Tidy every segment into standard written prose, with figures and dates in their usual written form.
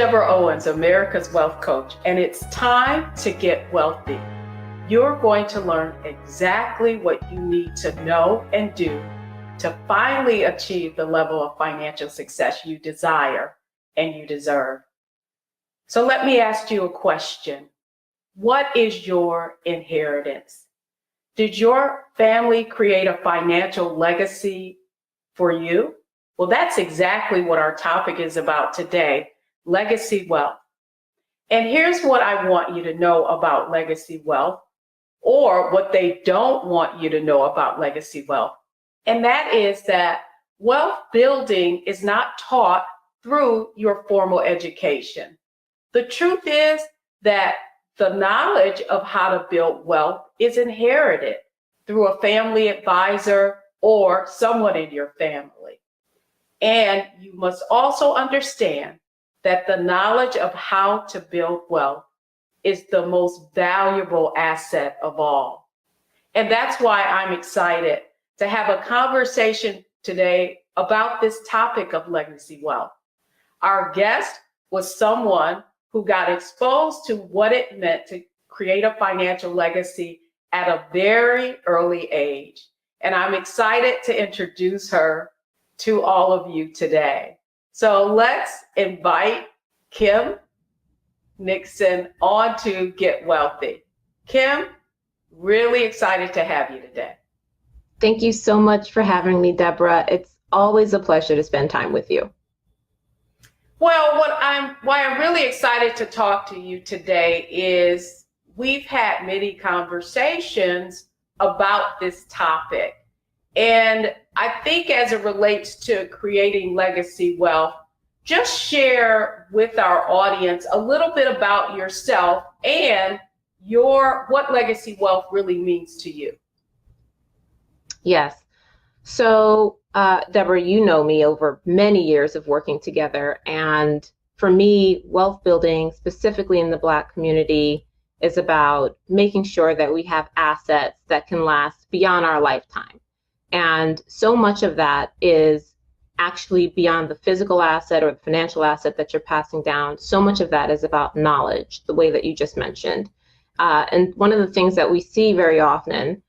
Deborah Owens, America's Wealth Coach, and it's time to get wealthy. You're going to learn exactly what you need to know and do to finally achieve the level of financial success you desire and you deserve. So let me ask you a question. What is your inheritance? Did your family create a financial legacy for you? Well, that's exactly what our topic is about today, legacy wealth. And here's what I want you to know about legacy wealth, or what they don't want you to know about legacy wealth. And that is that wealth building is not taught through your formal education. The truth is that the knowledge of how to build wealth is inherited through a family advisor or someone in your family. And you must also understand that the knowledge of how to build wealth is the most valuable asset of all. And that's why I'm excited to have a conversation today about this topic of legacy wealth. Our guest was someone who got exposed to what it meant to create a financial legacy at a very early age. And I'm excited to introduce her to all of you today. So let's invite Kim Nixon on to Get Wealthy. Kim, really excited to have you today. Thank you so much for having me, Deborah. It's always a pleasure to spend time with you. Well, why I'm really excited to talk to you today is we've had many conversations about this topic. And I think as it relates to creating legacy wealth, just share with our audience a little bit about yourself and what legacy wealth really means to you. Yes. So, Deborah, you know me over many years of working together. And for me, wealth building, specifically in the Black community, is about making sure that we have assets that can last beyond our lifetime. And so much of that is actually beyond the physical asset or the financial asset that you're passing down. So much of that is about knowledge, the way that you just mentioned. And one of the things that we see very often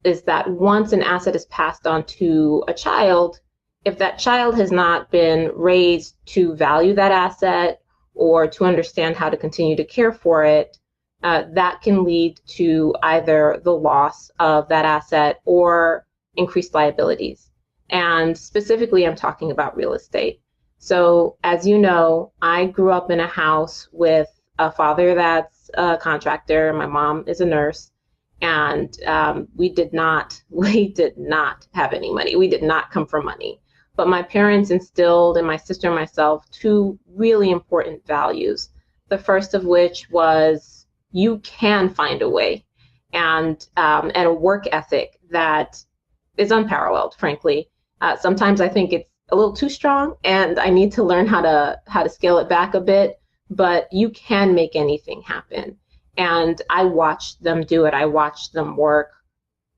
is that once an asset is passed on to a child, if that child has not been raised to value that asset or to understand how to continue to care for it, that can lead to either the loss of that asset or increased liabilities. And specifically, I'm talking about real estate. So as you know, I grew up in a house with a father that's a contractor. My mom is a nurse. And we did not have any money. We did not come from money. But my parents instilled in my sister and myself two really important values. The first of which was you can find a way, and a work ethic that is unparalleled, frankly. Sometimes I think it's a little too strong, and I need to learn how to scale it back a bit. But you can make anything happen. And I watched them do it. I watched them work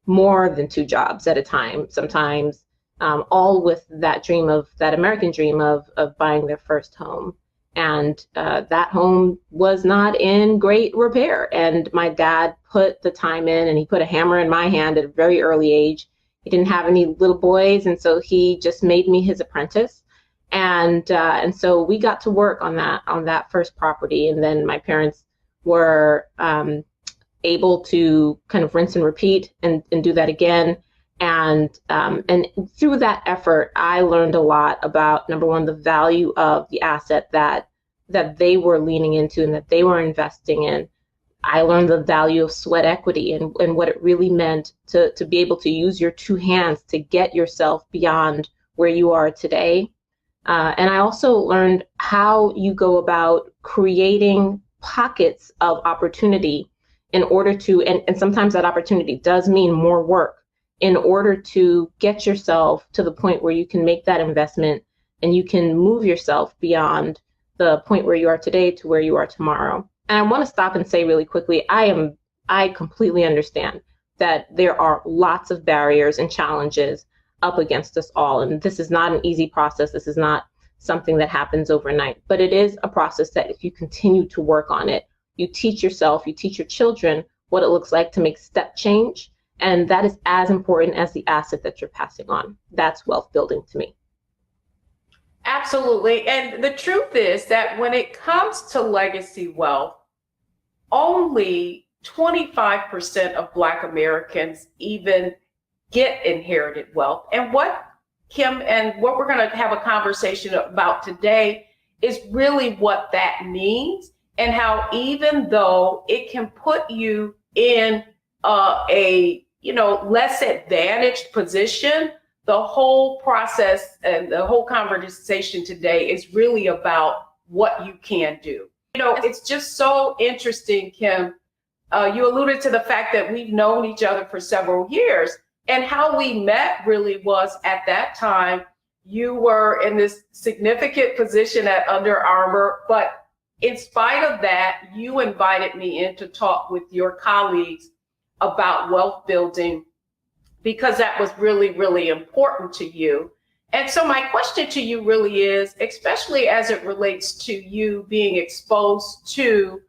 more than 2 jobs at a time, sometimes, all with that American dream of buying their first home. And that home was not in great repair. And my dad put the time in, and he put a hammer in my hand at a very early age. He didn't have any little boys, and so he just made me his apprentice. And so we got to work on that first property, and then my parents were able to kind of rinse and repeat and do that again. And through that effort, I learned a lot about, number one, the value of the asset that they were leaning into and that they were investing in. I learned the value of sweat equity and what it really meant to be able to use your 2 hands to get yourself beyond where you are today. And I also learned how you go about creating pockets of opportunity in order to, and sometimes that opportunity does mean more work, in order to get yourself to the point where you can make that investment and you can move yourself beyond the point where you are today to where you are tomorrow. And I want to stop and say really quickly, I completely understand that there are lots of barriers and challenges up against us all. And this is not an easy process. This is not something that happens overnight, but it is a process that if you continue to work on it, you teach yourself, you teach your children what it looks like to make step change. And that is as important as the asset that you're passing on. That's wealth building to me. Absolutely. And the truth is that when it comes to legacy wealth, only 25% of Black Americans even get inherited wealth. And what Kim and what we're going to have a conversation about today is really what that means, and how even though it can put you in a less advantaged position, the whole process and the whole conversation today is really about what you can do. It's just so interesting, Kim. You alluded to the fact that we've known each other for several years, and how we met really was at that time, you were in this significant position at Under Armour, but in spite of that, you invited me in to talk with your colleagues about wealth building because that was really, really important to you. And so my question to you really is, especially as it relates to you being exposed to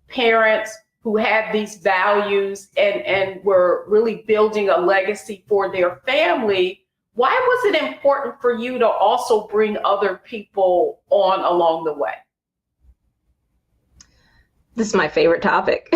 parents who had these values and were really building a legacy for their family, why was it important for you to also bring other people on along the way? This is my favorite topic.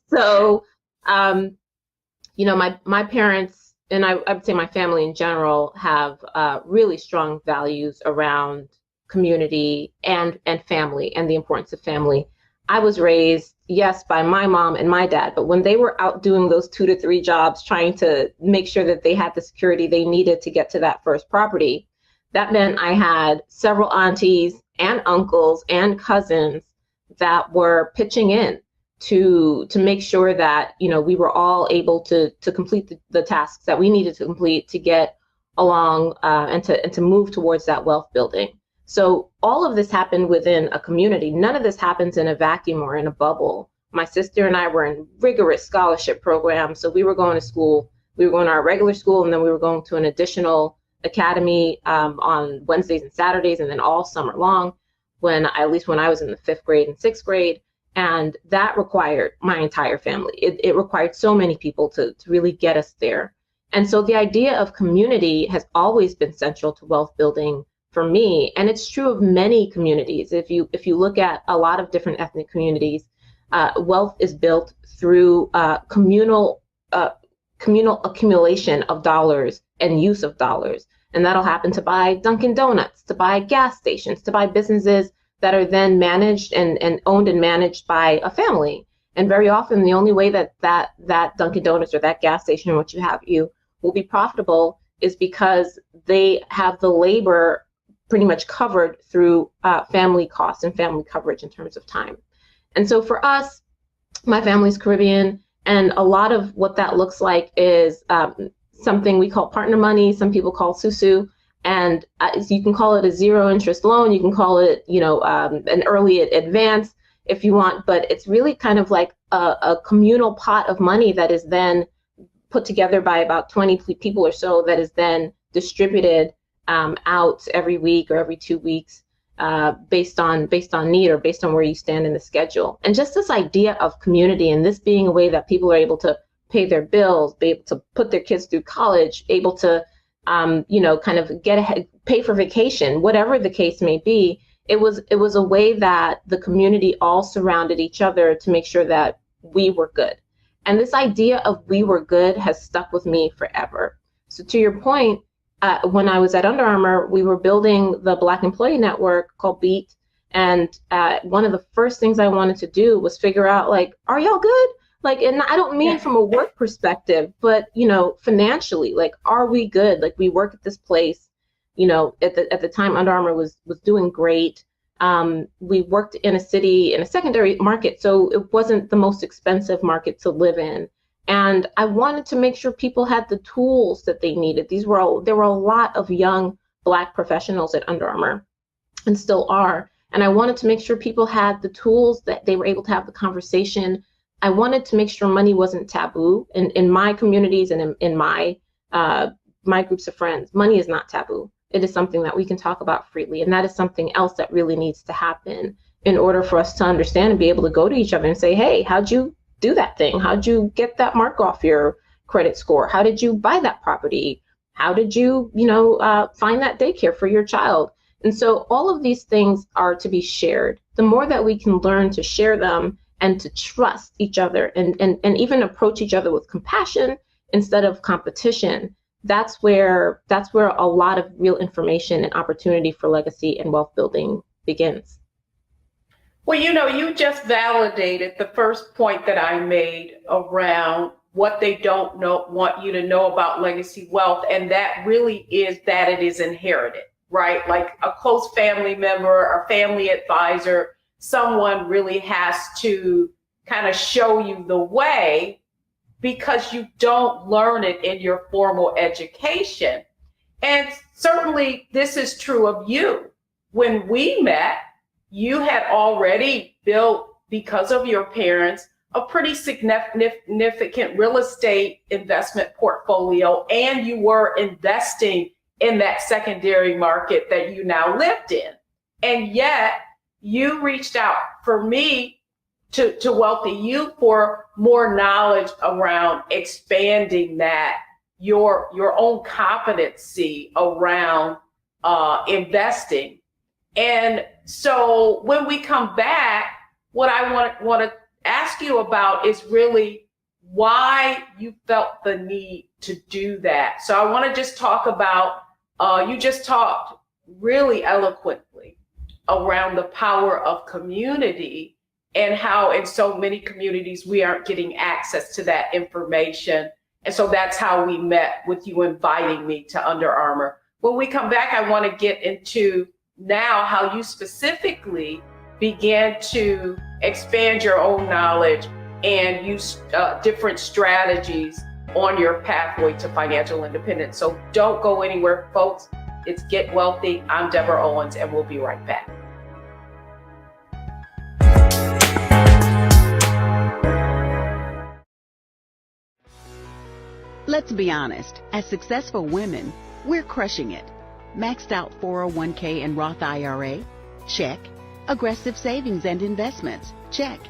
So, my parents, and I would say my family in general, have really strong values around community and family and the importance of family. I was raised, yes, by my mom and my dad, but when they were out doing those 2 to 3 jobs, trying to make sure that they had the security they needed to get to that first property, that meant I had several aunties and uncles and cousins that were pitching in to make sure that, we were all able to complete the tasks that we needed to complete to get along and to move towards that wealth building. So all of this happened within a community. None of this happens in a vacuum or in a bubble. My sister and I were in rigorous scholarship programs. So we were going to school, we were going to our regular school, and then we were going to an additional academy on Wednesdays and Saturdays, and then all summer long, at least when I was in the 5th grade and 6th grade. And that required my entire family. It required so many people to really get us there. And so the idea of community has always been central to wealth building for me, and it's true of many communities. If you look at a lot of different ethnic communities, wealth is built through communal accumulation of dollars and use of dollars, and that'll happen to buy Dunkin' Donuts, to buy gas stations, to buy businesses that are then managed and owned and managed by a family. And very often, the only way that Dunkin' Donuts or that gas station or what you will be profitable is because they have the labor pretty much covered through family costs and family coverage in terms of time. And so for us, my family's Caribbean, and a lot of what that looks like is something we call partner money. Some people call susu, and you can call it a 0 interest loan. You can call it, an early advance if you want, but it's really kind of like a communal pot of money that is then put together by about 20 people or so, that is then distributed out every week or every 2 weeks based on need or based on where you stand in the schedule. And just this idea of community, and this being a way that people are able to pay their bills, be able to put their kids through college, able to kind of get ahead, pay for vacation, whatever the case may be. It was a way that the community all surrounded each other to make sure that we were good. And this idea of we were good has stuck with me forever. So to your point, when I was at Under Armour, we were building the Black Employee Network called BEAT. And one of the first things I wanted to do was figure out, like, are y'all good? Like, and I don't mean from a work perspective, but, financially, like, are we good? Like, we work at this place, at the time Under Armour was doing great. We worked in a city, in a secondary market, so it wasn't the most expensive market to live in. And I wanted to make sure people had the tools that they needed. There were a lot of young Black professionals at Under Armour, and still are. And I wanted to make sure people had the tools, that they were able to have the conversation. I wanted to make sure money wasn't taboo. In my communities and in my groups of friends, money is not taboo. it is something that we can talk about freely. And that is something else that really needs to happen in order for us to understand and be able to go to each other and say, hey, how'd you do that thing? How'd you get that mark off your credit score? How did you buy that property? How did you, find that daycare for your child? And so all of these things are to be shared. The more that we can learn to share them and to trust each other and even approach each other with compassion instead of competition, that's where a lot of real information and opportunity for legacy and wealth building begins. Well, you just validated the first point that I made around what they don't want you to know about legacy wealth. And that really is that it is inherited, right? Like a close family member or family advisor, someone really has to kind of show you the way, because you don't learn it in your formal education. And certainly this is true of you. When we met, you had already built, because of your parents, a pretty significant real estate investment portfolio, and you were investing in that secondary market that you now lived in. And yet you reached out for me to Wealthy You for more knowledge around expanding that, your own competency around investing. And so when we come back, what I want to ask you about is really why you felt the need to do that. So I want to just talk about, you just talked really eloquently around the power of community and how in so many communities we aren't getting access to that information. And so that's how we met, with you inviting me to Under Armour. When we come back, I want to get into now how you specifically began to expand your own knowledge and use different strategies on your pathway to financial independence. So don't go anywhere, folks. It's Get Wealthy. I'm Deborah Owens, and we'll be right back. Let's be honest, as successful women, we're crushing it. Maxed out 401k and Roth IRA? Check. Aggressive savings and investments? Check.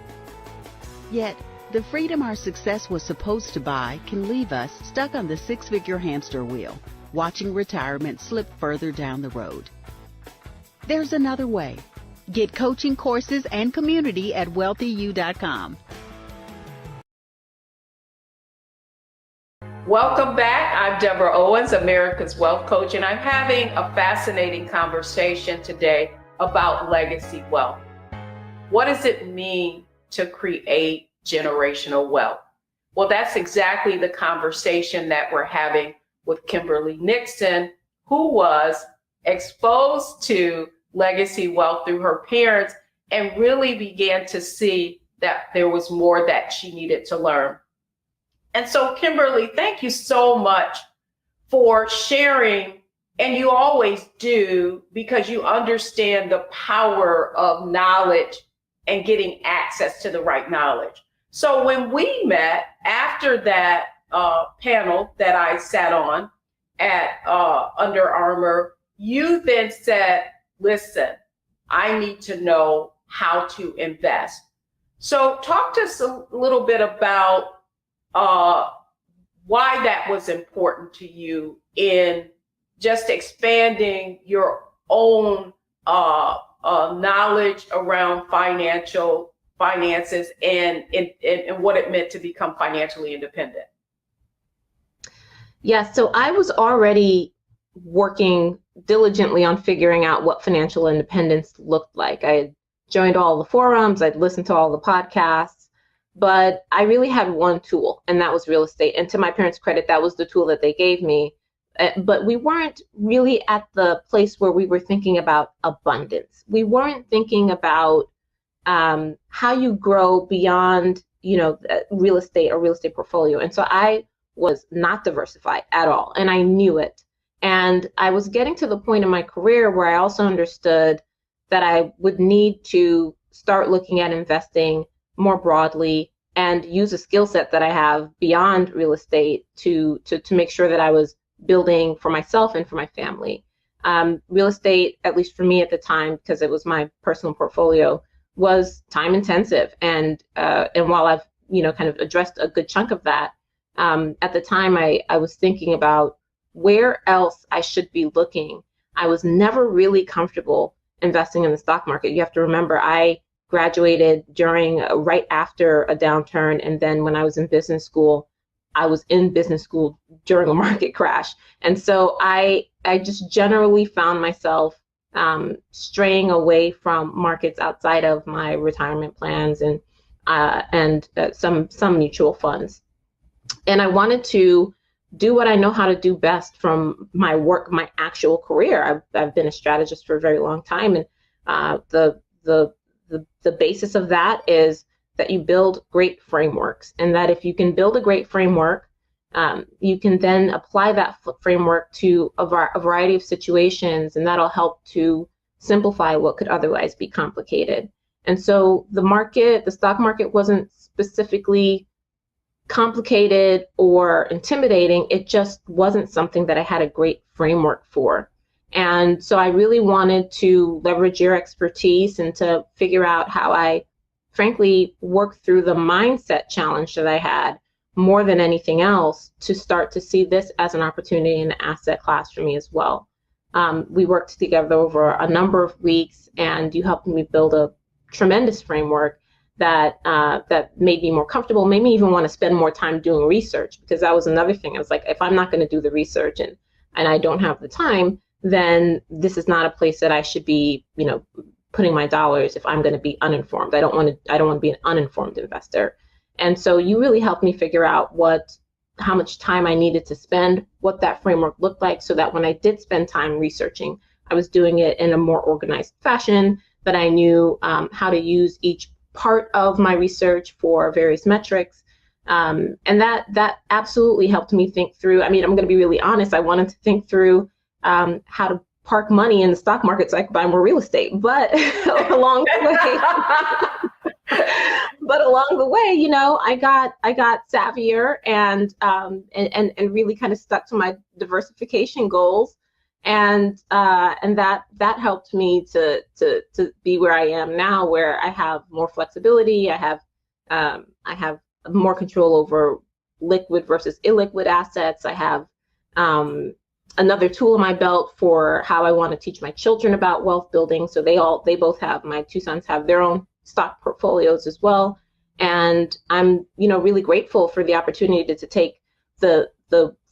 Yet, the freedom our success was supposed to buy can leave us stuck on the six-figure hamster wheel, watching retirement slip further down the road. There's another way. Get coaching courses and community at wealthyu.com. Welcome back. I'm Deborah Owens, America's Wealth Coach, and I'm having a fascinating conversation today about legacy wealth. What does it mean to create generational wealth? Well, that's exactly the conversation that we're having with Kimberley Nixon, who was exposed to legacy wealth through her parents and really began to see that there was more that she needed to learn. And so, Kimberley, thank you so much for sharing, and you always do, because you understand the power of knowledge and getting access to the right knowledge. So when we met after that panel that I sat on at Under Armour, you then said, listen, I need to know how to invest. So talk to us a little bit about why that was important to you in just expanding your own knowledge around finances and what it meant to become financially independent. Yeah, so I was already working diligently on figuring out what financial independence looked like. I had joined all the forums, I'd listened to all the podcasts, but I really had one tool, and that was real estate. And to my parents' credit, that was the tool that they gave me. But we weren't really at the place where we were thinking about abundance. We weren't thinking about how you grow beyond, real estate or real estate portfolio. And so I was not diversified at all, and I knew it. And I was getting to the point in my career where I also understood that I would need to start looking at investing more broadly and use a skill set that I have beyond real estate to make sure that I was building for myself and for my family. Real estate, at least for me at the time, because it was my personal portfolio, was time intensive. And while I've, kind of addressed a good chunk of that, at the time I was thinking about where else I should be looking. I was never really comfortable investing in the stock market. You have to remember, I graduated right after a downturn. And then when I was in business school, I was in business school during a market crash. And so I just generally found myself straying away from markets outside of my retirement plans and some mutual funds. And I wanted to do what I know how to do best from my work, my actual career. I've been a strategist for a very long time, and the basis of that is that you build great frameworks, and that if you can build a great framework, you can then apply that framework to a variety of situations, and that'll help to simplify what could otherwise be complicated. And so the stock market wasn't specifically complicated or intimidating. It just wasn't something that I had a great framework for. And so I really wanted to leverage your expertise and to figure out how I, frankly, work through the mindset challenge that I had more than anything else to start to see this as an opportunity and an asset class for me as well. We worked together over a number of weeks, and you helped me build a tremendous framework that made me more comfortable, made me even want to spend more time doing research, because that was another thing. I was like, if I'm not going to do the research and I don't have the time, then this is not a place that I should be, putting my dollars if I'm going to be uninformed. I don't want to be an uninformed investor. And so you really helped me figure out how much time I needed to spend, what that framework looked like, so that when I did spend time researching, I was doing it in a more organized fashion, that I knew how to use each part of my research for various metrics. And that absolutely helped me think through. I mean, I'm going to be really honest. I wanted to think through how to park money in the stock market so I could buy more real estate. But along the way, I got savvier and really kind of stuck to my diversification goals. And that helped me to be where I am now, where I have more flexibility. I have more control over liquid versus illiquid assets. I have another tool in my belt for how I want to teach my children about wealth building. So they both have, my two sons have their own stock portfolios as well. And I'm, really grateful for the opportunity to take the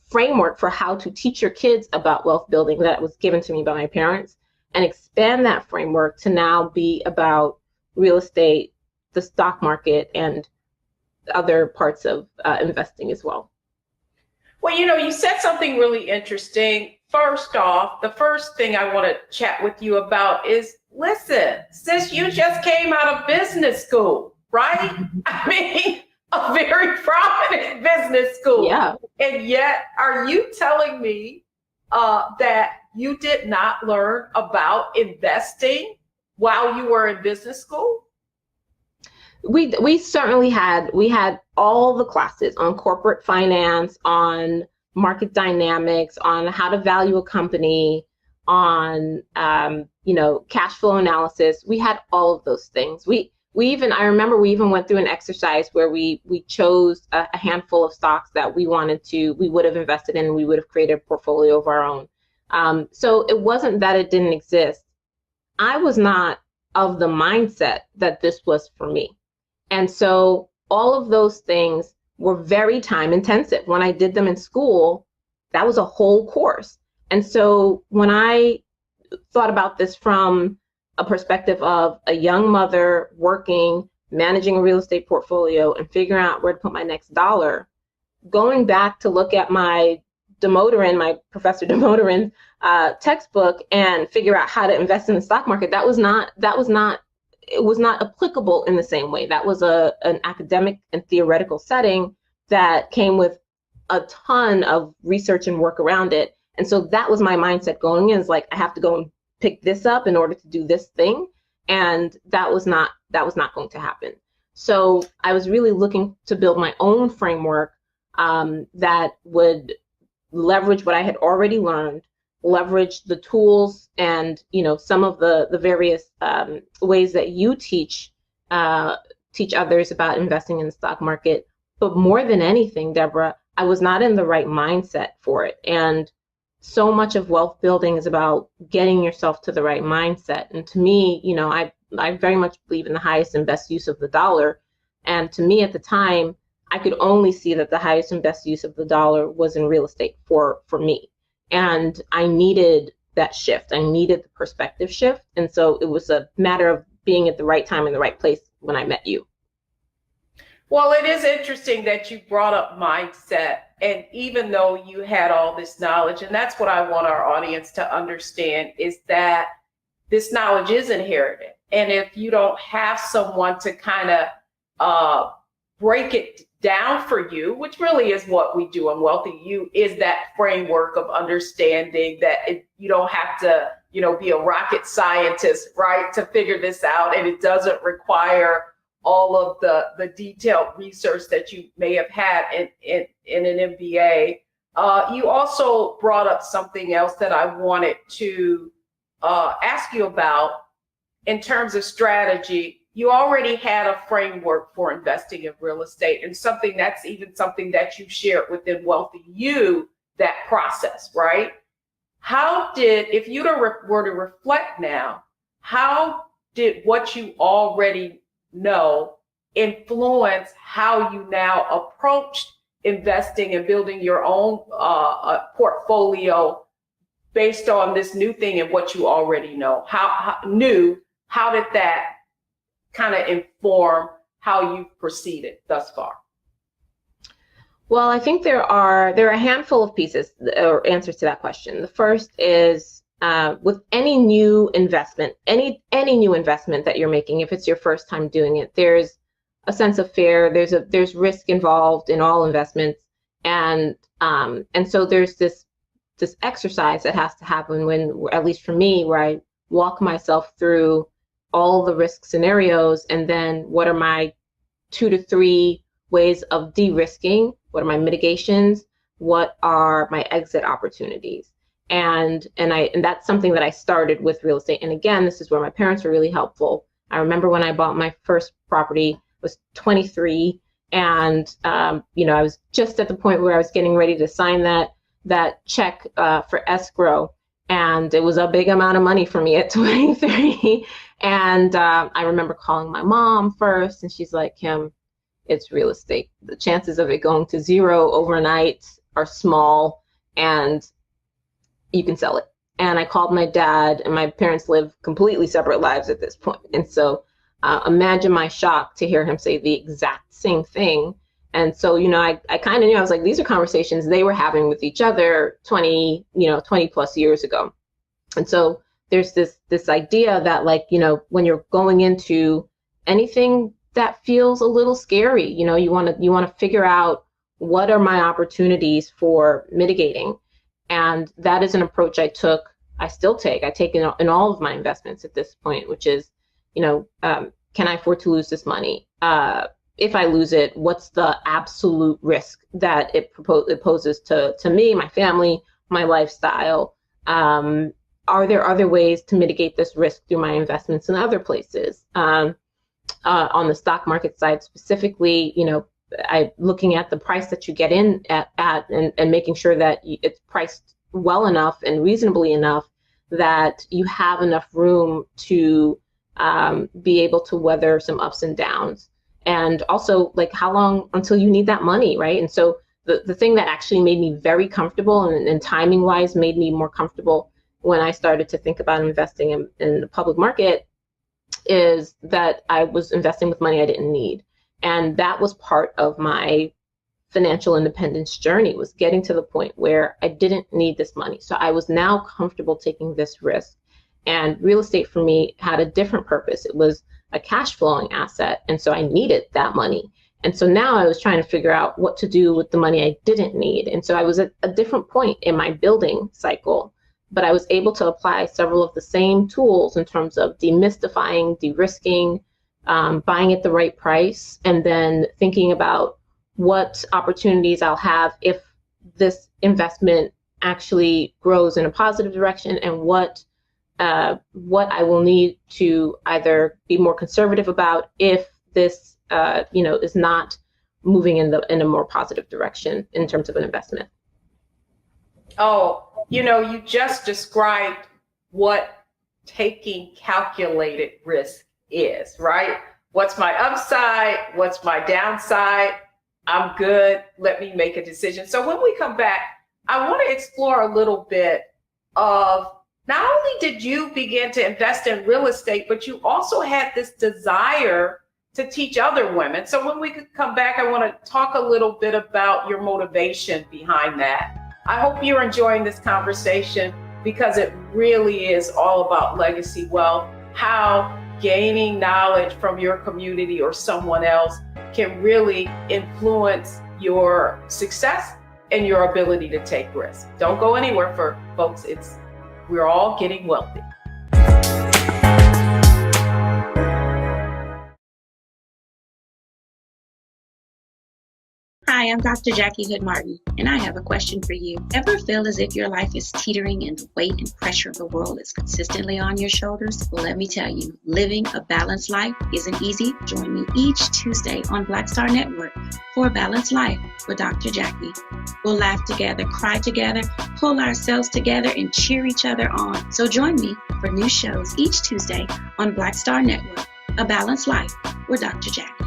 framework for how to teach your kids about wealth building that was given to me by my parents, and expand that framework to now be about real estate, the stock market, and other parts of investing as well. Well, you said something really interesting. First off, the first thing I want to chat with you about is, listen, sis, you just came out of business school, right? I mean, a very prominent business school. Yeah. And yet, are you telling me that you did not learn about investing while you were in business school? We certainly had all the classes on corporate finance, on market dynamics, on how to value a company, on cash flow analysis. We had all of those things. I remember we even went through an exercise where we chose a handful of stocks that we would have invested in, and we would have created a portfolio of our own. So it wasn't that it didn't exist. I was not of the mindset that this was for me. And so all of those things were very time intensive. When I did them in school, that was a whole course. And so when I thought about this from a perspective of a young mother working, managing a real estate portfolio, and figuring out where to put my next dollar, going back to look at my Professor Demoterin textbook and figure out how to invest in the stock market, it was not applicable in the same way. That was an academic and theoretical setting that came with a ton of research and work around it. And so that was my mindset going in, is like, I have to go and pick this up in order to do this thing. And that was not going to happen. So I was really looking to build my own framework that would leverage what I had already learned, leverage the tools and, some of the various ways that you teach others about investing in the stock market. But more than anything, Deborah, I was not in the right mindset for it. And so much of wealth building is about getting yourself to the right mindset. And to me, I very much believe in the highest and best use of the dollar. And to me at the time, I could only see that the highest and best use of the dollar was in real estate for me. And I needed that shift. I needed the perspective shift. And so it was a matter of being at the right time in the right place when I met you. Well, it is interesting that you brought up mindset. And even though you had all this knowledge, and that's what I want our audience to understand, is that this knowledge is inherited. And if you don't have someone to kind of break it down for you, which really is what we do in Wealthy You, is that framework of understanding that you don't have to, be a rocket scientist, right, to figure this out. And it doesn't require all of the detailed research that you may have had in an MBA. You also brought up something else that I wanted to ask you about in terms of strategy. You already had a framework for investing in real estate, and something that you shared within Wealthy You, that process, right? If you were to reflect now, how did what you already know influence how you now approached investing and building your own portfolio based on this new thing and what you already know? How did that kind of inform how you've proceeded thus far? Well, I think there are a handful of pieces or answers to that question. The first is with any new investment, any new investment that you're making, if it's your first time doing it, there's a sense of fear. There's risk involved in all investments, and so there's this exercise that has to happen when, at least for me, where I walk myself through all the risk scenarios, and then what are my 2 to 3 ways of de-risking? What are my mitigations? What are my exit opportunities? And that's something that I started with real estate. And again, this is where my parents were really helpful. I remember when I bought my first property, I was 23, and I was just at the point where I was getting ready to sign that check for escrow. And it was a big amount of money for me at 23. And I remember calling my mom first, and she's like, Kim, it's real estate. The chances of it going to zero overnight are small, and you can sell it. And I called my dad, and my parents live completely separate lives at this point. And so imagine my shock to hear him say the exact same thing. And so, I kind of knew, I was like, these are conversations they were having with each other 20 plus years ago. And so there's this idea that, like, when you're going into anything that feels a little scary, you want to figure out, what are my opportunities for mitigating? And that is an approach I still take in all of my investments at this point, which is, can I afford to lose this money? If I lose it, what's the absolute risk that it poses to me, my family, my lifestyle? Are there other ways to mitigate this risk through my investments in other places? On the stock market side specifically, I looking at the price that you get in at and making sure that it's priced well enough and reasonably enough that you have enough room to be able to weather some ups and downs. And also, like, how long until you need that money, right? And so the thing that actually made me very comfortable and timing wise made me more comfortable when I started to think about investing in the public market is that I was investing with money I didn't need. And that was part of my financial independence journey, was getting to the point where I didn't need this money. So I was now comfortable taking this risk. And real estate for me had a different purpose. It was a cash flowing asset. And so I needed that money. And so now I was trying to figure out what to do with the money I didn't need. And so I was at a different point in my building cycle, but I was able to apply several of the same tools in terms of demystifying, de-risking, buying at the right price, and then thinking about what opportunities I'll have if this investment actually grows in a positive direction, and what I will need to either be more conservative about if this is not moving in a more positive direction in terms of an investment. Oh, you just described what taking calculated risk is, right? What's my upside? What's my downside? I'm good. Let me make a decision. So when we come back, I want to explore a little bit of not only did you begin to invest in real estate, but you also had this desire to teach other women. So when we come back, I want to talk a little bit about your motivation behind that. I hope you're enjoying this conversation, because it really is all about legacy wealth, how gaining knowledge from your community or someone else can really influence your success and your ability to take risks. Don't go anywhere, folks. We're all getting wealthy. Hi, I'm Dr. Jackie Hood Martin, and I have a question for you. Ever feel as if your life is teetering and the weight and pressure of the world is consistently on your shoulders? Well, let me tell you, living a balanced life isn't easy. Join me each Tuesday on Black Star Network for A Balanced Life with Dr. Jackie. We'll laugh together, cry together, pull ourselves together, and cheer each other on. So join me for new shows each Tuesday on Black Star Network, A Balanced Life with Dr. Jackie.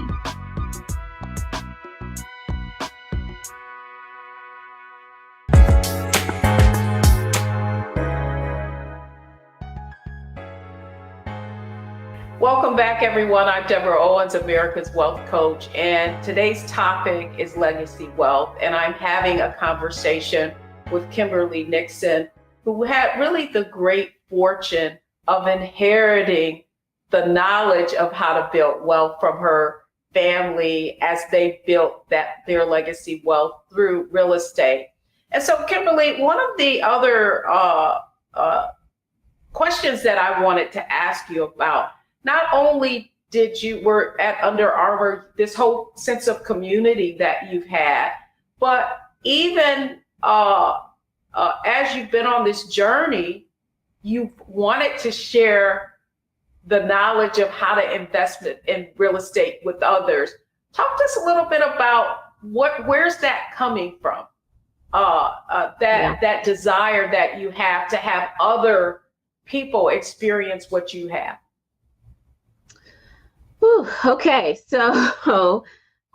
Welcome back, everyone. I'm Deborah Owens, America's Wealth Coach, and today's topic is legacy wealth. And I'm having a conversation with Kimberley Nixon, who had really the great fortune of inheriting the knowledge of how to build wealth from her family as they built their legacy wealth through real estate. And so, Kimberley, one of the other questions that I wanted to ask you about, not only were at Under Armour, this whole sense of community that you've had, but even as you've been on this journey, you've wanted to share the knowledge of how to invest in real estate with others. Talk to us a little bit about where's that coming from? That desire that you have to have other people experience what you have. Whew, okay, so,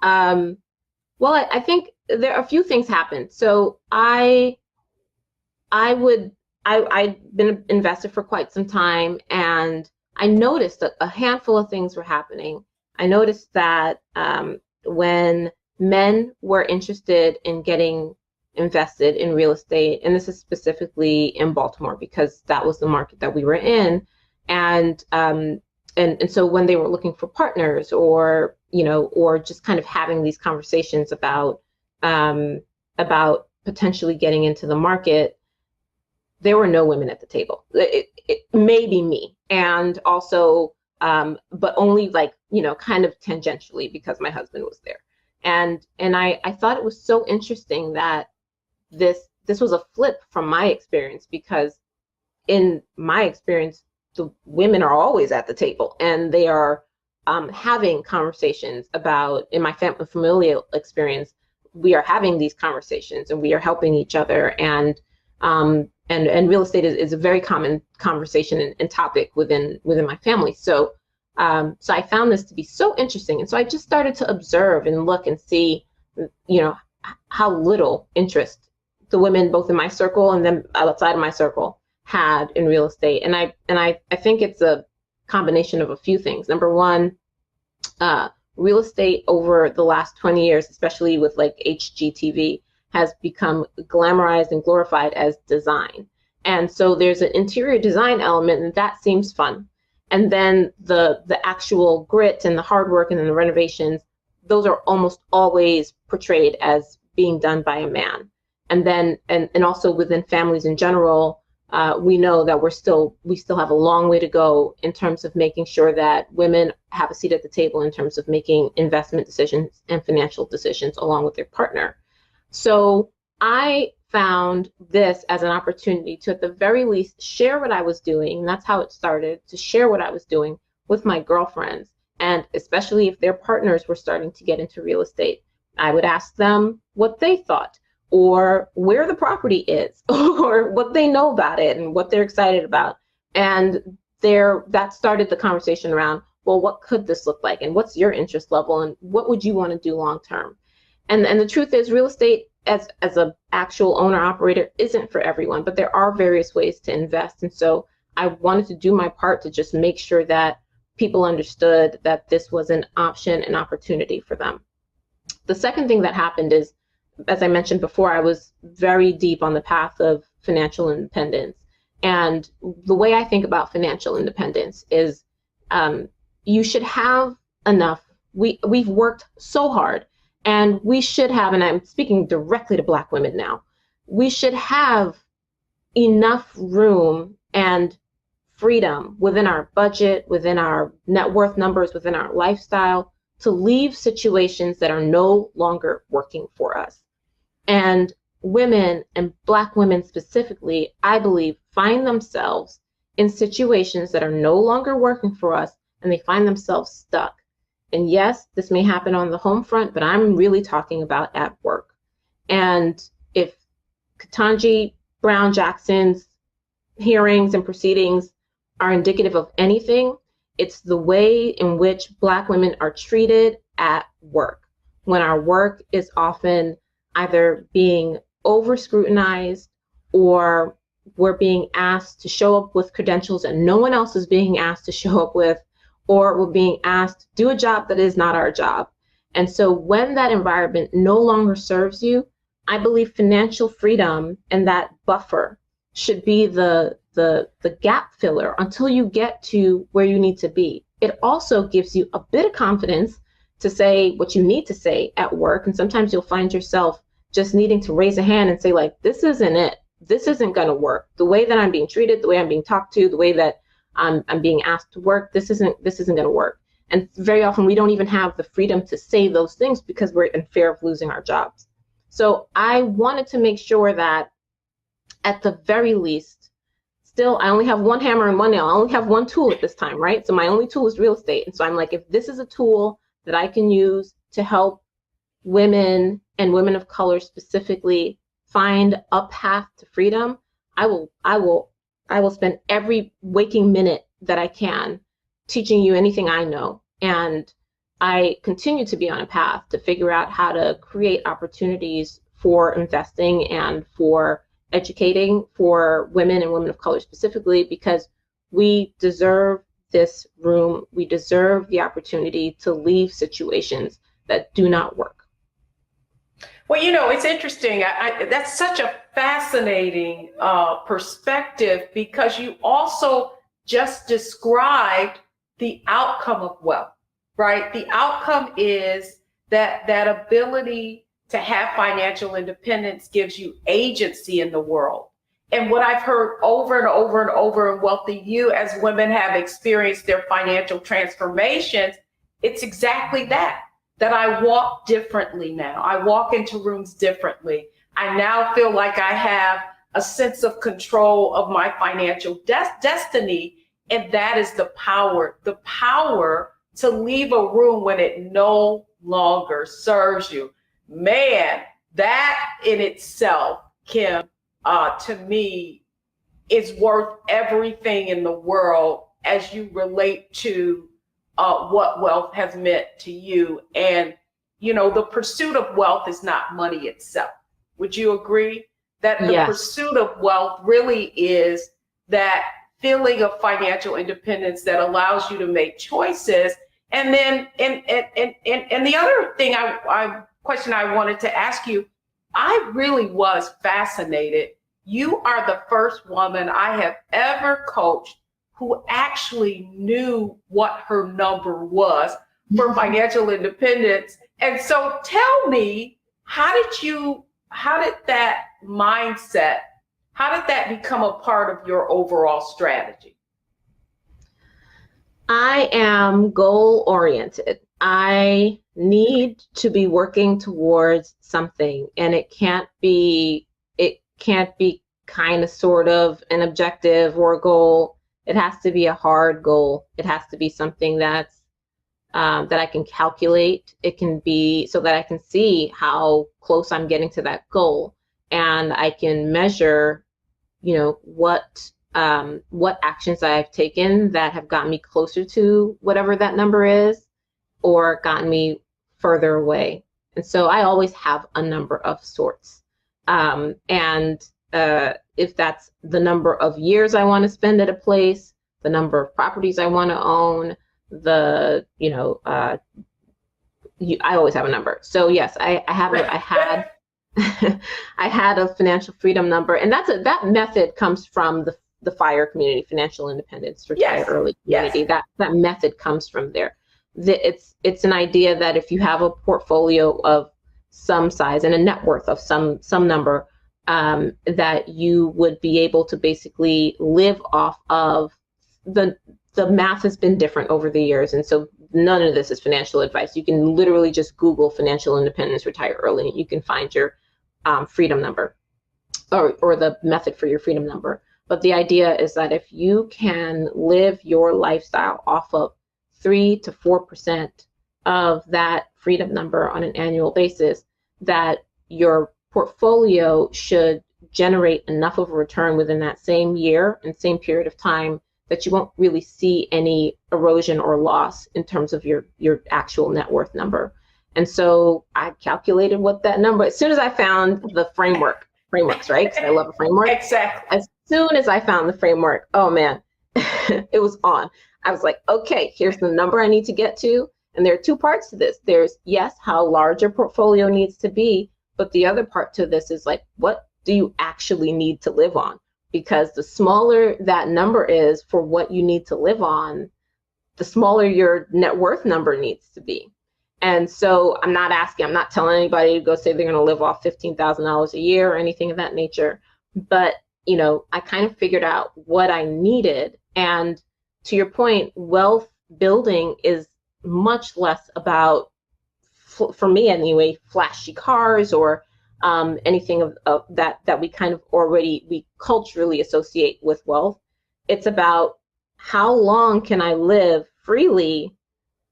I think there are a few things happened. So I'd been an investor for quite some time, and I noticed that a handful of things were happening. I noticed that when men were interested in getting invested in real estate, and this is specifically in Baltimore because that was the market that we were in, and so when they were looking for partners or just kind of having these conversations about potentially getting into the market, there were no women at the table. It may be me, and also, but only kind of tangentially because my husband was there. And I thought it was so interesting that this was a flip from my experience, because in my experience, the women are always at the table, and they are having conversations about, in my familial experience, we are having these conversations and we are helping each other. And real estate is a very common conversation and topic within my family. So I found this to be so interesting. And so I just started to observe and look and see, how little interest the women, both in my circle and then outside of my circle, had in real estate. And I think it's a combination of a few things. Number one, real estate over the last 20 years, especially with like HGTV, has become glamorized and glorified as design. And so there's an interior design element, and that seems fun. And then the actual grit and the hard work and then the renovations, those are almost always portrayed as being done by a man. And then and also within families in general, we know that we still have a long way to go in terms of making sure that women have a seat at the table in terms of making investment decisions and financial decisions along with their partner. So I found this as an opportunity to, at the very least, share what I was doing. And that's how it started, to share what I was doing with my girlfriends. And especially if their partners were starting to get into real estate, I would ask them what they thought, or where the property is, or what they know about it and what they're excited about. And that started the conversation around, well, what could this look like? And what's your interest level? And what would you want to do long term? And the truth is, real estate as an actual owner operator isn't for everyone, but there are various ways to invest. And so I wanted to do my part to just make sure that people understood that this was an option, an opportunity for them. The second thing that happened is, as I mentioned before, I was very deep on the path of financial independence. And the way I think about financial independence is you should have enough. We've worked so hard, and we should have, and I'm speaking directly to Black women now, we should have enough room and freedom within our budget, within our net worth numbers, within our lifestyle, to leave situations that are no longer working for us. And women, and Black women specifically, I believe, find themselves in situations that are no longer working for us, and they find themselves stuck. And yes, this may happen on the home front, but I'm really talking about at work. And if Ketanji Brown Jackson's hearings and proceedings are indicative of anything, it's the way in which Black women are treated at work, when our work is often either being over scrutinized, or we're being asked to show up with credentials and no one else is being asked to show up with, or we're being asked to do a job that is not our job. And so when that environment no longer serves you, I believe financial freedom and that buffer should be the gap filler until you get to where you need to be. It also gives you a bit of confidence to say what you need to say at work. And sometimes you'll find yourself just needing to raise a hand and say, like, this isn't it. This isn't going to work. The way that I'm being treated, the way I'm being talked to, the way that I'm being asked to work, this isn't going to work. And very often we don't even have the freedom to say those things because we're in fear of losing our jobs. So I wanted to make sure that at the very least, still, I only have one hammer and one nail. I only have one tool at this time, right? So my only tool is real estate. And so I'm like, if this is a tool that I can use to help women and women of color specifically find a path to freedom, I will spend every waking minute that I can teaching you anything I know. And I continue to be on a path to figure out how to create opportunities for investing and for educating for women and women of color specifically, because we deserve this room. We deserve the opportunity to leave situations that do not work. Well, it's interesting. That's such a fascinating perspective, because you also just described the outcome of wealth, right? The outcome is that ability to have financial independence gives you agency in the world. And what I've heard over and over and over in Wealthy You, as women have experienced their financial transformations, it's exactly that I walk differently now. I walk into rooms differently. I now feel like I have a sense of control of my financial destiny. And that is the power to leave a room when it no longer serves you. Man, that in itself, Kim, to me, is worth everything in the world as you relate to what wealth has meant to you. And, the pursuit of wealth is not money itself. Would you agree that the pursuit of wealth really is that feeling of financial independence that allows you to make choices? And then, and the other thing question I wanted to ask you, I really was fascinated. You are the first woman I have ever coached who actually knew what her number was for financial independence. And so tell me, how did that mindset, how did that become a part of your overall strategy? I am goal oriented. I need to be working towards something, and it can't be it can't be kind of sort of an objective or a goal. It has to be a hard goal. It has to be something that's that I can calculate. It can be so that I can see how close I'm getting to that goal, and I can measure, what actions I've taken that have gotten me closer to whatever that number is, or gotten me further away. And so I always have a number of sorts. And if that's the number of years I want to spend at a place, the number of properties I want to own, I always have a number. So yes, I had I had a financial freedom number, and that method comes from the FIRE community, financial independence, retire early community. Yes. That method comes from there. It's an idea that if you have a portfolio of some size and a net worth of some number, that you would be able to basically live off of. The math has been different over the years, and so none of this is financial advice. You can literally just Google financial independence, retire early, and you can find your freedom number or the method for your freedom number. But the idea is that if you can live your lifestyle off of 3 to 4% of that freedom number on an annual basis, that your portfolio should generate enough of a return within that same year and same period of time that you won't really see any erosion or loss in terms of your actual net worth number. And so I calculated what that number, as soon as I found the frameworks, right? Because I love a framework. Exactly. As soon as I found the framework, oh man, it was on. I was like, okay, here's the number I need to get to. And there are two parts to this. There's, yes, how large your portfolio needs to be, but the other part to this is like, what do you actually need to live on? Because the smaller that number is for what you need to live on, the smaller your net worth number needs to be. And so I'm not telling anybody to go say they're going to live off $15,000 a year or anything of that nature. But, I kind of figured out what I needed. And to your point, wealth building is much less about, for me anyway, flashy cars or anything of that we kind of we culturally associate with wealth. It's about how long can I live freely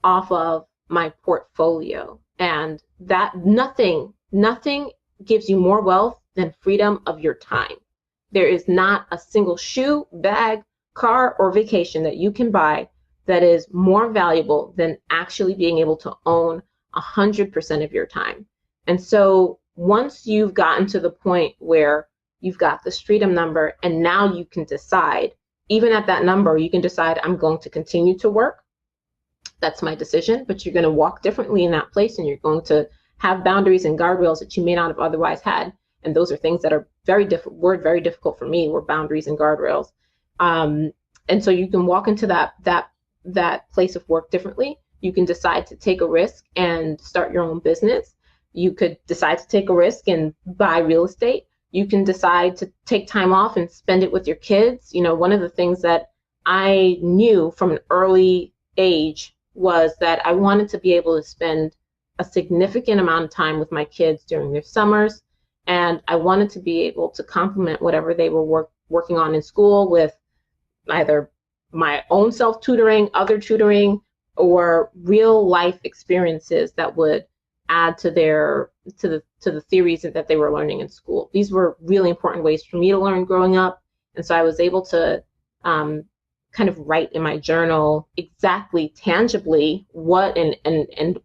off of my portfolio, and that nothing gives you more wealth than freedom of your time. There is not a single shoe, bag, car, or vacation that you can buy that is more valuable than actually being able to own 100% of your time. And so once you've gotten to the point where you've got this freedom number, and now you can decide, even at that number, you can decide, I'm going to continue to work. That's my decision, but you're going to walk differently in that place, and you're going to have boundaries and guardrails that you may not have otherwise had. And those are things that are very difficult for me, were boundaries and guardrails. And so you can walk into that place of work differently. You can decide to take a risk and start your own business. You could decide to take a risk and buy real estate. You can decide to take time off and spend it with your kids. One of the things that I knew from an early age was that I wanted to be able to spend a significant amount of time with my kids during their summers. And I wanted to be able to complement whatever they were working on in school with either my own self-tutoring, other tutoring, or real life experiences that would add to the theories that they were learning in school. These were really important ways for me to learn growing up. And so I was able to kind of write in my journal exactly, tangibly, what and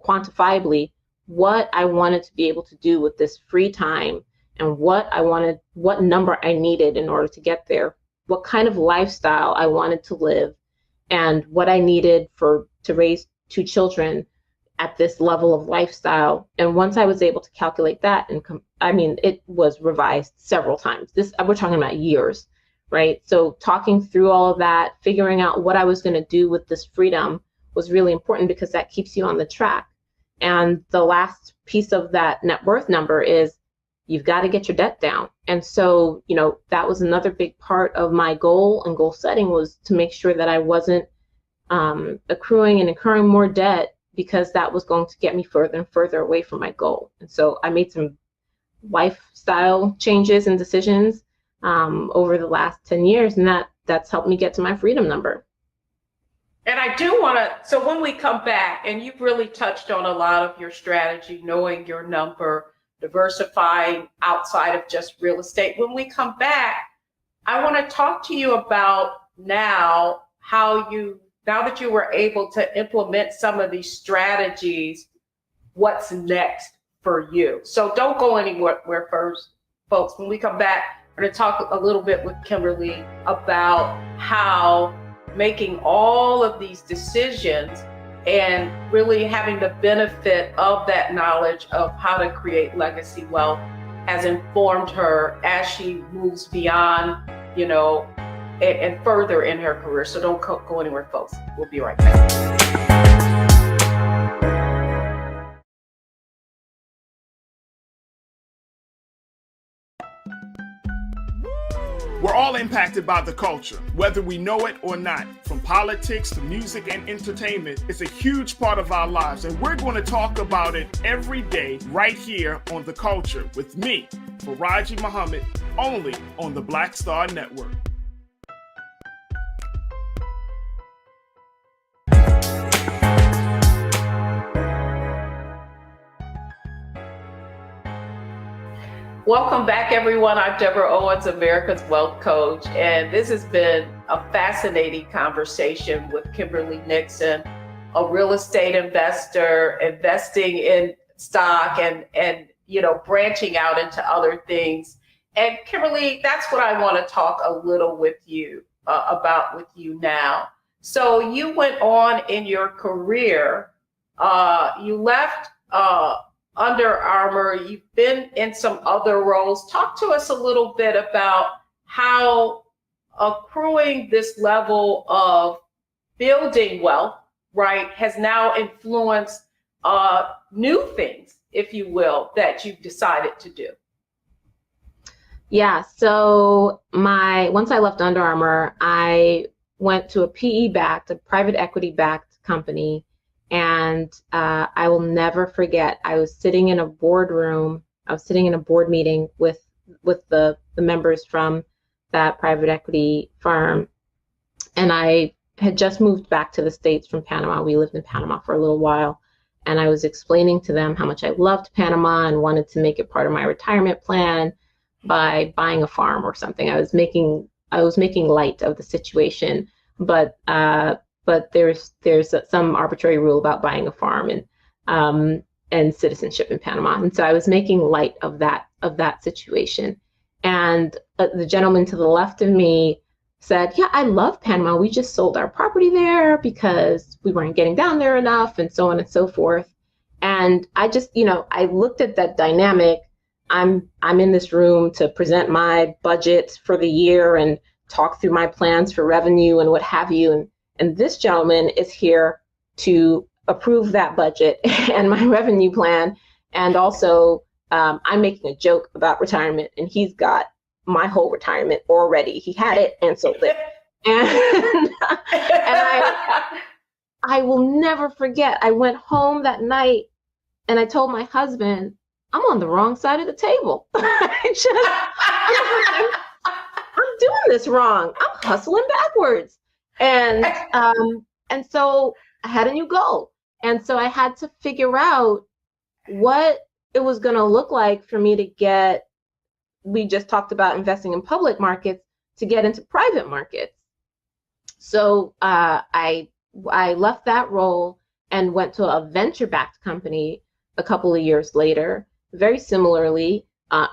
quantifiably what I wanted to be able to do with this free time, and what number I needed in order to get there, what kind of lifestyle I wanted to live, and what I needed to raise 2 children at this level of lifestyle. And once I was able to calculate that, it was revised several times. We're talking about years, right? So talking through all of that, figuring out what I was going to do with this freedom was really important, because that keeps you on the track. And the last piece of that net worth number is you've got to get your debt down. And so, that was another big part of my goal and goal setting, was to make sure that I wasn't accruing and incurring more debt, because that was going to get me further and further away from my goal. And so I made some lifestyle changes and decisions over the last 10 years, and that's helped me get to my freedom number. And I do want to, so when we come back, and you've really touched on a lot of your strategy, knowing your number, diversifying outside of just real estate. When we come back, I want to talk to you about now that you were able to implement some of these strategies, what's next for you. So don't go anywhere first, folks. When we come back, we're going to talk a little bit with Kimberley about how making all of these decisions and really having the benefit of that knowledge of how to create legacy wealth has informed her as she moves beyond, and further in her career. So don't go anywhere, folks. We'll be right back. We're all impacted by the culture, whether we know it or not. From politics to music and entertainment, it's a huge part of our lives, and we're going to talk about it every day right here on The Culture with me, Faraji Muhammad, only on the Black Star Network. Welcome back, everyone. I'm Deborah Owens, America's Wealth Coach, and this has been a fascinating conversation with Kimberley Nixon, a real estate investor, investing in stock and branching out into other things. And Kimberley, that's what I want to talk a little with you about with you now. So you went on in your career, you left Under Armour, you've been in some other roles. Talk to us a little bit about how accruing this level of building wealth, right, has now influenced new things, if you will, that you've decided to do. Yeah, so once I left Under Armour, I went to a PE-backed, a private equity-backed company. And I will never forget, I was sitting in a boardroom, I was sitting in a board meeting with the members from that private equity firm. And I had just moved back to the States from Panama. We lived in Panama for a little while. And I was explaining to them how much I loved Panama and wanted to make it part of my retirement plan by buying a farm or something. I was making light of the situation, but there's some arbitrary rule about buying a farm and citizenship in Panama. And so I was making light of that situation. And the gentleman to the left of me said, yeah, I love Panama. We just sold our property there because we weren't getting down there enough, and so on and so forth. And I just, I looked at that dynamic. I'm in this room to present my budget for the year and talk through my plans for revenue and what have you. And this gentleman is here to approve that budget and my revenue plan. And also, I'm making a joke about retirement, and he's got my whole retirement already. He had it and sold it. And I will never forget. I went home that night and I told my husband, I'm on the wrong side of the table. I'm doing this wrong. I'm hustling backwards. And so I had a new goal. And so I had to figure out what it was going to look like for me to get, we just talked about investing in public markets, to get into private markets. So I left that role and went to a venture-backed company a couple of years later, very similarly,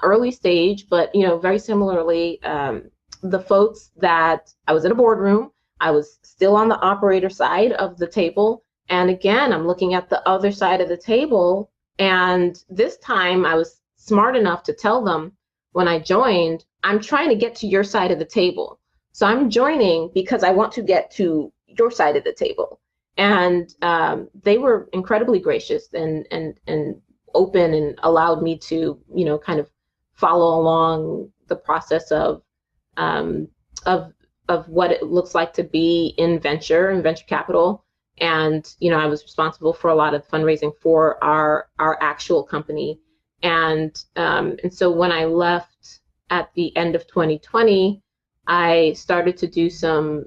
early stage, but very similarly, the folks that I was in a boardroom, I was still on the operator side of the table. And again, I'm looking at the other side of the table. And this time I was smart enough to tell them when I joined, I'm trying to get to your side of the table. So I'm joining because I want to get to your side of the table. And they were incredibly gracious and open, and allowed me to, kind of follow along the process of what it looks like to be in venture capital. And, I was responsible for a lot of fundraising for our actual company. And so when I left at the end of 2020, I started to do some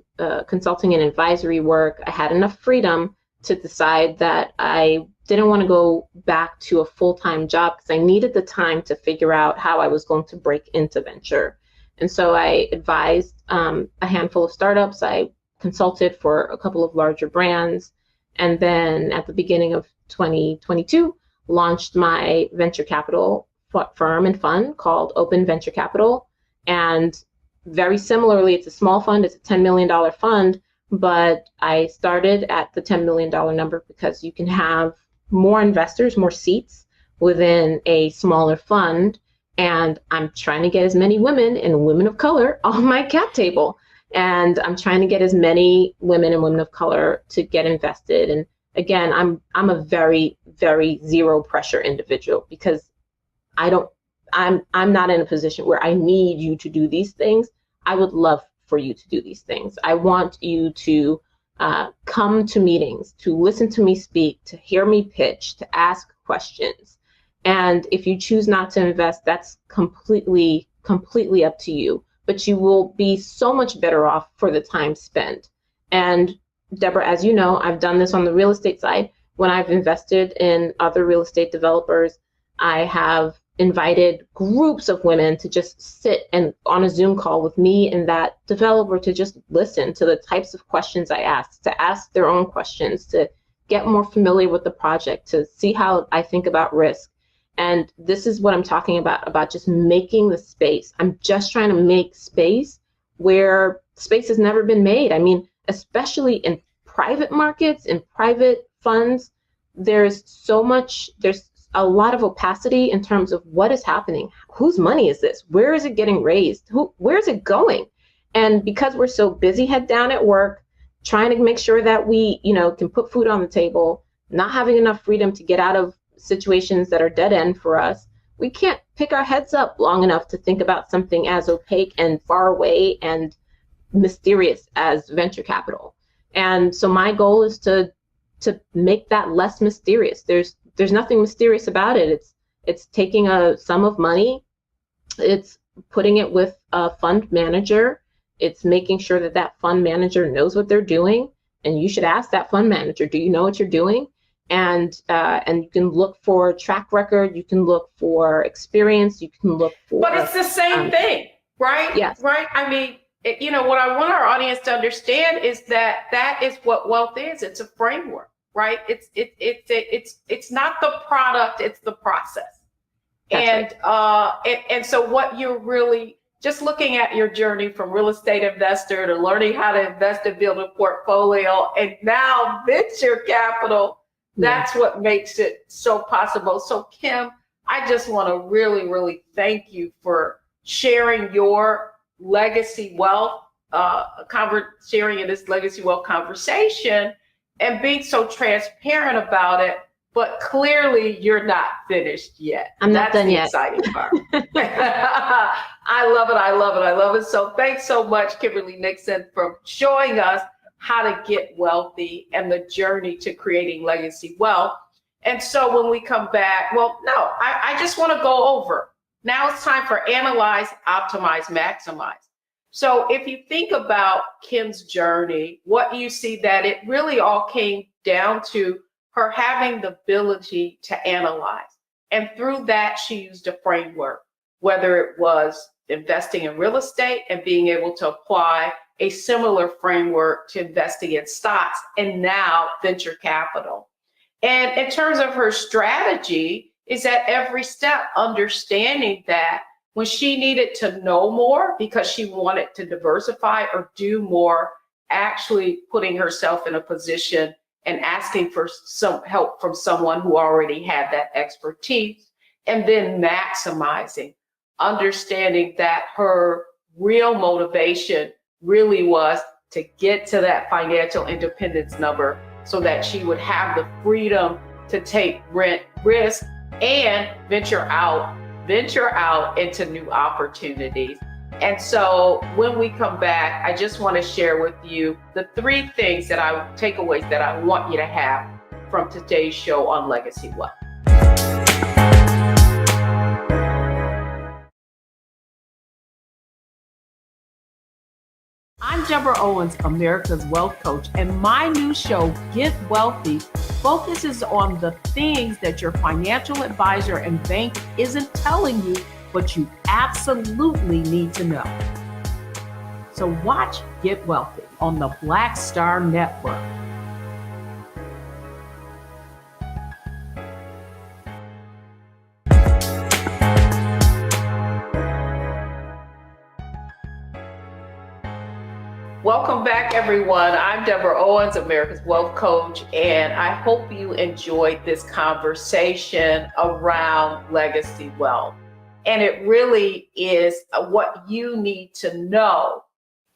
consulting and advisory work. I had enough freedom to decide that I didn't want to go back to a full-time job because I needed the time to figure out how I was going to break into venture. And so I advised a handful of startups. I consulted for a couple of larger brands. And then at the beginning of 2022, launched my venture capital firm and fund called Open Venture Capital. And very similarly, it's a small fund, it's a $10 million fund, but I started at the $10 million number because you can have more investors, more seats within a smaller fund. And I'm trying to get as many women and women of color on my cap table. And I'm trying to get as many women and women of color to get invested. And again, I'm a very, very zero pressure individual because I'm not in a position where I need you to do these things. I would love for you to do these things. I want you to come to meetings, to listen to me speak, to hear me pitch, to ask questions. And if you choose not to invest, that's completely up to you. But you will be so much better off for the time spent. And Deborah, as you know, I've done this on the real estate side. When I've invested in other real estate developers, I have invited groups of women to just sit and on a Zoom call with me and that developer to just listen to the types of questions I ask, to ask their own questions, to get more familiar with the project, to see how I think about risk. And this is what I'm talking about just making the space. I'm just trying to make space where space has never been made. I mean, especially in private markets, in private funds, there's a lot of opacity in terms of what is happening. Whose money is this? Where is it getting raised? Where is it going? And because we're so busy head down at work, trying to make sure that we, can put food on the table, not having enough freedom to get out of situations that are dead end for us, we can't pick our heads up long enough to think about something as opaque and far away and mysterious as venture capital. And so my goal is to make that less mysterious. There's nothing mysterious about it. It's taking a sum of money, it's putting it with a fund manager, it's making sure that that fund manager knows what they're doing. And you should ask that fund manager, do you know what you're doing? And you can look for track record, you can look for experience, you can look for. But it's the same thing, right? Yes. Right. I mean, what I want our audience to understand is that is what wealth is. It's a framework, right? It's not the product, it's the process. That's right. And so what you're really just looking at your journey from real estate investor to learning how to invest and build a portfolio, and now venture capital. That's what makes it so possible. So Kim, I just want to really, really thank you for sharing your legacy wealth, sharing in this legacy wealth conversation and being so transparent about it. But clearly you're not finished yet. I'm not done yet. That's the exciting part. I love it. I love it. I love it. So thanks so much, Kimberly Nixon, for showing us how to get wealthy and the journey to creating legacy wealth. And so when we come back, I just want to go over. Now it's time for analyze, optimize, maximize. So if you think about Kim's journey, what you see that it really all came down to her having the ability to analyze. And through that, she used a framework, whether it was investing in real estate and being able to apply a similar framework to investing in stocks and now venture capital. And in terms of her strategy, is at every step understanding that when she needed to know more because she wanted to diversify or do more, actually putting herself in a position and asking for some help from someone who already had that expertise, and then maximizing, understanding that her real motivation really was to get to that financial independence number so that she would have the freedom to take risk and venture out into new opportunities. And so when we come back, I just want to share with you the 3 takeaways that I want you to have from today's show on Legacy Wealth. I'm Deborah Owens, America's Wealth Coach, and my new show, Get Wealthy, focuses on the things that your financial advisor and bank isn't telling you, but you absolutely need to know. So watch Get Wealthy on the Black Star Network. Welcome back, everyone. I'm Deborah Owens, America's Wealth Coach, and I hope you enjoyed this conversation around legacy wealth. And it really is what you need to know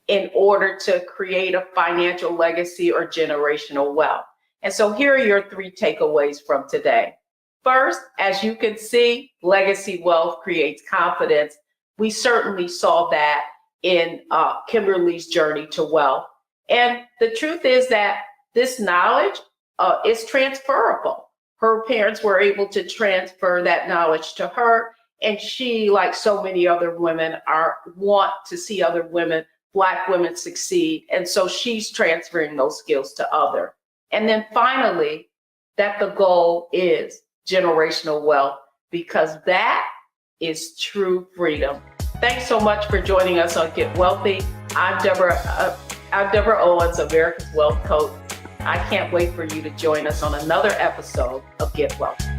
in order to create a financial legacy or generational wealth. And so here are your 3 takeaways from today. First, as you can see, legacy wealth creates confidence. We certainly saw that in Kimberley's journey to wealth. And the truth is that this knowledge is transferable. Her parents were able to transfer that knowledge to her. And she, like so many other women, want to see other women, Black women, succeed. And so she's transferring those skills to others. And then finally, that the goal is generational wealth, because that is true freedom. Thanks so much for joining us on Get Wealthy. I'm Deborah Owens, America's Wealth Coach. I can't wait for you to join us on another episode of Get Wealthy.